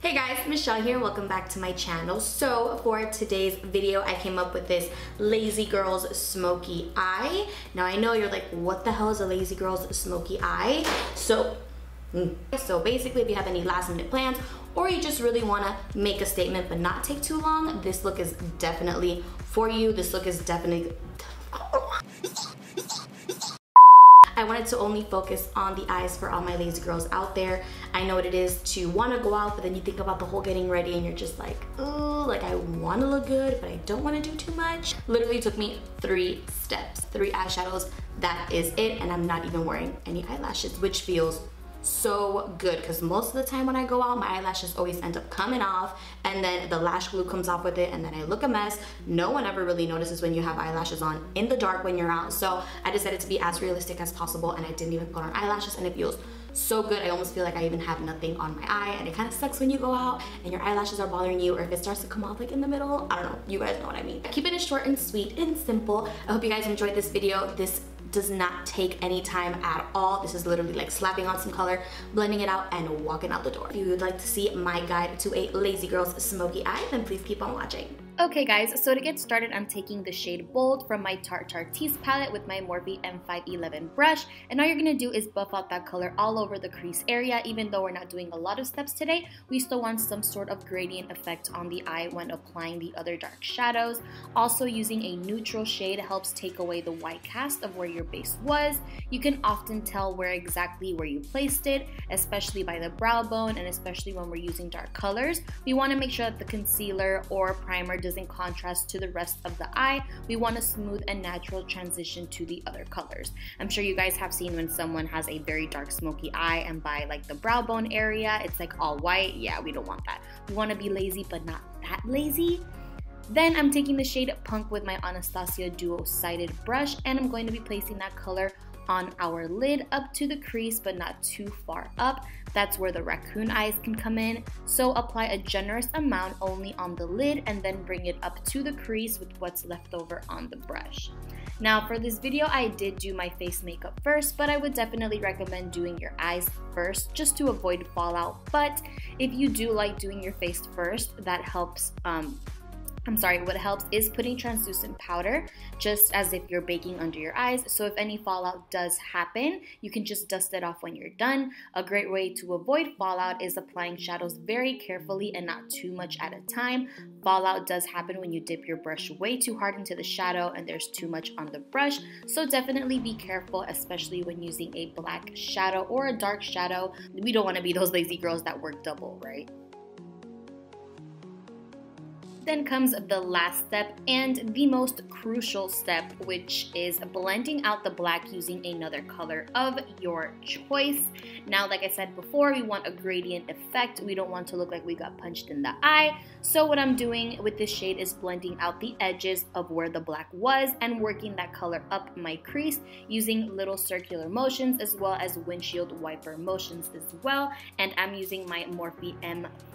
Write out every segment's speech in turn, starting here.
Hey guys, Michelle here. Welcome back to my channel. So for today's video, I came up with this Lazy Girls Smoky Eye. Now I know you're like, what the hell is a Lazy Girls Smoky Eye? So basically, if you have any last minute plans or you just really want to make a statement but not take too long, this look is definitely for you. This look is definitely... I wanted to only focus on the eyes for all my lazy girls out there. I know what it is to want to go out, but then you think about the whole getting ready and you're just like, ooh, like I want to look good, but I don't want to do too much. Literally took me 3 steps, 3 eyeshadows. That is it, and I'm not even wearing any eyelashes, which feels so good because most of the time when I go out, my eyelashes always end up coming off and then the lash glue comes off with it and then I look a mess. No one ever really notices when you have eyelashes on in the dark when you're out. So I decided to be as realistic as possible and I didn't even put on eyelashes and it feels so good. I almost feel like I even have nothing on my eye, and it kind of sucks when you go out and your eyelashes are bothering you, or if it starts to come off like in the middle. I don't know, you guys know what I mean. Keeping it short and sweet and simple. I hope you guys enjoyed this video. This does not take any time at all. This is literally like slapping on some color, blending it out, and walking out the door. If you would like to see my guide to a Lazy Girls Smoky Eye, then please keep on watching. Okay guys, so to get started, I'm taking the shade Bold from my Tarte palette with my Morphe M511 brush, and all you're gonna do is buff out that color all over the crease area. Even though we're not doing a lot of steps today, we still want some sort of gradient effect on the eye when applying the other dark shadows. Also, using a neutral shade helps take away the white cast of where your base was. You can often tell where you placed it, especially by the brow bone, and especially when we're using dark colors. We want to make sure that the concealer or primer doesn't contrast to the rest of the eye. We want a smooth and natural transition to the other colors. I'm sure you guys have seen when someone has a very dark smoky eye and by like the brow bone area, it's like all white. Yeah, we don't want that. We want to be lazy, but not that lazy. Then I'm taking the shade Punk with my Anastasia duo-sided brush, and I'm going to be placing that color on our lid up to the crease, but not too far up. That's where the raccoon eyes can come in. So apply a generous amount only on the lid and then bring it up to the crease with what's left over on the brush. Now for this video, I did do my face makeup first, but I would definitely recommend doing your eyes first just to avoid fallout. But if you do like doing your face first, that helps. What helps is putting translucent powder just as if you're baking under your eyes. So if any fallout does happen, you can just dust it off when you're done. A great way to avoid fallout is applying shadows very carefully and not too much at a time. Fallout does happen when you dip your brush way too hard into the shadow and there's too much on the brush. So definitely be careful, especially when using a black shadow or a dark shadow. We don't want to be those lazy girls that work double, right? Then comes the last step and the most crucial step, which is blending out the black using another color of your choice. Now, like I said before, we want a gradient effect. We don't want to look like we got punched in the eye. So what I'm doing with this shade is blending out the edges of where the black was and working that color up my crease using little circular motions as well as windshield wiper motions as well. And I'm using my Morphe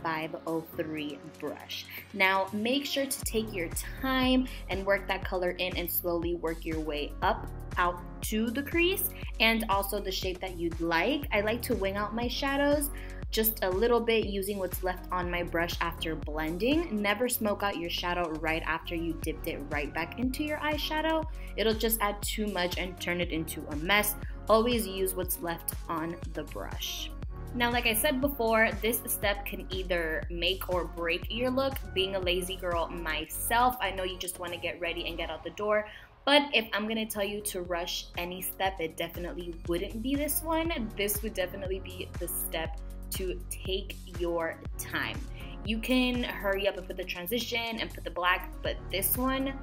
M503 brush. Now, make sure to take your time and work that color in and slowly work your way up out to the crease and also the shape that you'd like. I like to wing out my shadows just a little bit using what's left on my brush after blending. Never smoke out your shadow right after you dipped it right back into your eyeshadow. It'll just add too much and turn it into a mess. Always use what's left on the brush. Now, like I said before, this step can either make or break your look. Being a lazy girl myself, I know you just want to get ready and get out the door, but if I'm going to tell you to rush any step, it definitely wouldn't be this one. This would definitely be the step to take your time. You can hurry up and put the transition and put the black, but this one,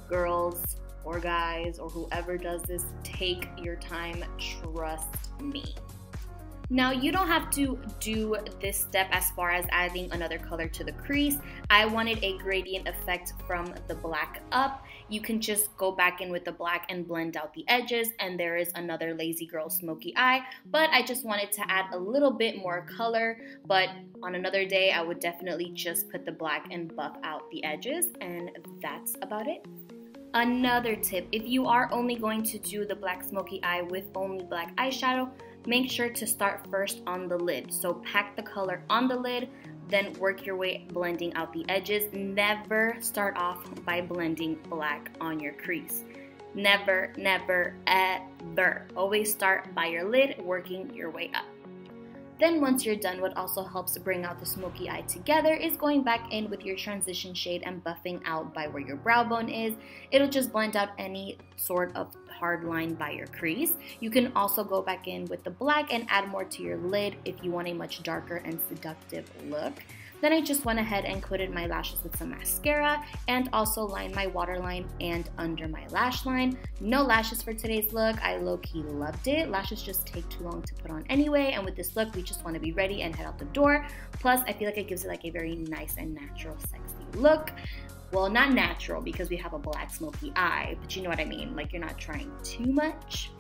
girls or guys or whoever does this, take your time, trust me. Now, you don't have to do this step as far as adding another color to the crease. I wanted a gradient effect from the black up. You can just go back in with the black and blend out the edges, and there is another lazy girl smoky eye. But I just wanted to add a little bit more color, but on another day, I would definitely just put the black and buff out the edges, and that's about it. Another tip, if you are only going to do the black smoky eye with only black eyeshadow, make sure to start first on the lid. So pack the color on the lid, then work your way blending out the edges. Never start off by blending black on your crease. Never, never, ever. Always start by your lid, working your way up. Then once you're done, what also helps bring out the smoky eye together is going back in with your transition shade and buffing out by where your brow bone is. It'll just blend out any sort of hard line by your crease. You can also go back in with the black and add more to your lid if you want a much darker and seductive look. Then I just went ahead and coated my lashes with some mascara and also lined my waterline and under my lash line. No lashes for today's look. I low-key loved it. Lashes just take too long to put on anyway, and with this look, we just want to be ready and head out the door. Plus, I feel like it gives it like a very nice and natural, sexy look. Well, not natural because we have a black smoky eye, but you know what I mean. Like, you're not trying too much.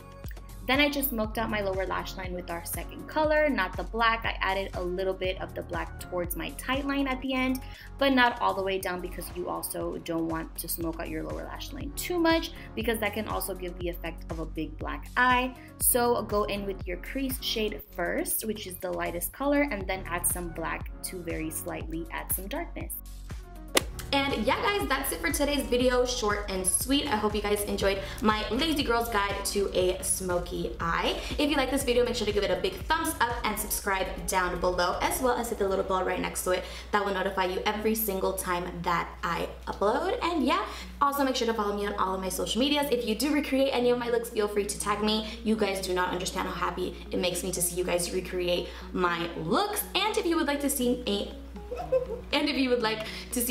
Then I just smoked out my lower lash line with our second color, not the black. I added a little bit of the black towards my tight line at the end, but not all the way down because you also don't want to smoke out your lower lash line too much because that can also give the effect of a big black eye. So go in with your crease shade first, which is the lightest color, and then add some black to very slightly add some darkness. And yeah guys, that's it for today's video, short and sweet. I hope you guys enjoyed my lazy girl's guide to a smoky eye. If you like this video, make sure to give it a big thumbs up and subscribe down below, as well as hit the little bell right next to it. That will notify you every single time that I upload. And yeah, also make sure to follow me on all of my social medias. If you do recreate any of my looks, feel free to tag me. You guys do not understand how happy it makes me to see you guys recreate my looks. And if you would like to see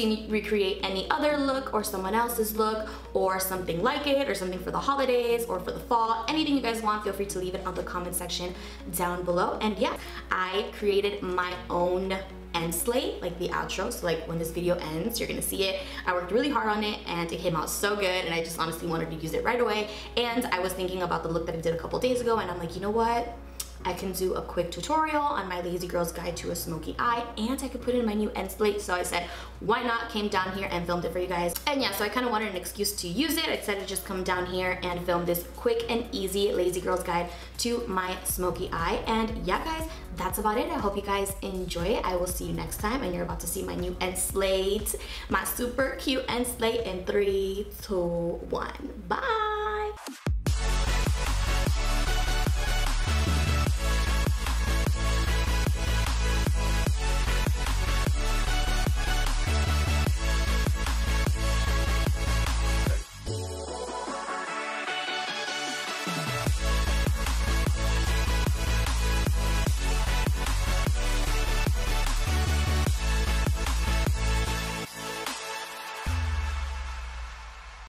me recreate any other look or someone else's look or something like it or something for the holidays or for the fall, anything you guys want, feel free to leave it on the comment section down below. And yeah, I created my own end slate, like the outro, so like when this video ends, you're gonna see it. I worked really hard on it and it came out so good, and I just honestly wanted to use it right away. And I was thinking about the look that I did a couple days ago, and I'm like, you know what? I can do a quick tutorial on my lazy girl's guide to a smoky eye, and I could put in my new end slate. So I said, why not? Came down here and filmed it for you guys. And yeah, so I kind of wanted an excuse to use it. I decided to just come down here and film this quick and easy lazy girl's guide to my smoky eye. And yeah guys, that's about it. I hope you guys enjoy it. I will see you next time, and you're about to see my new end slate, my super cute end slate in 3, 2, 1. Bye.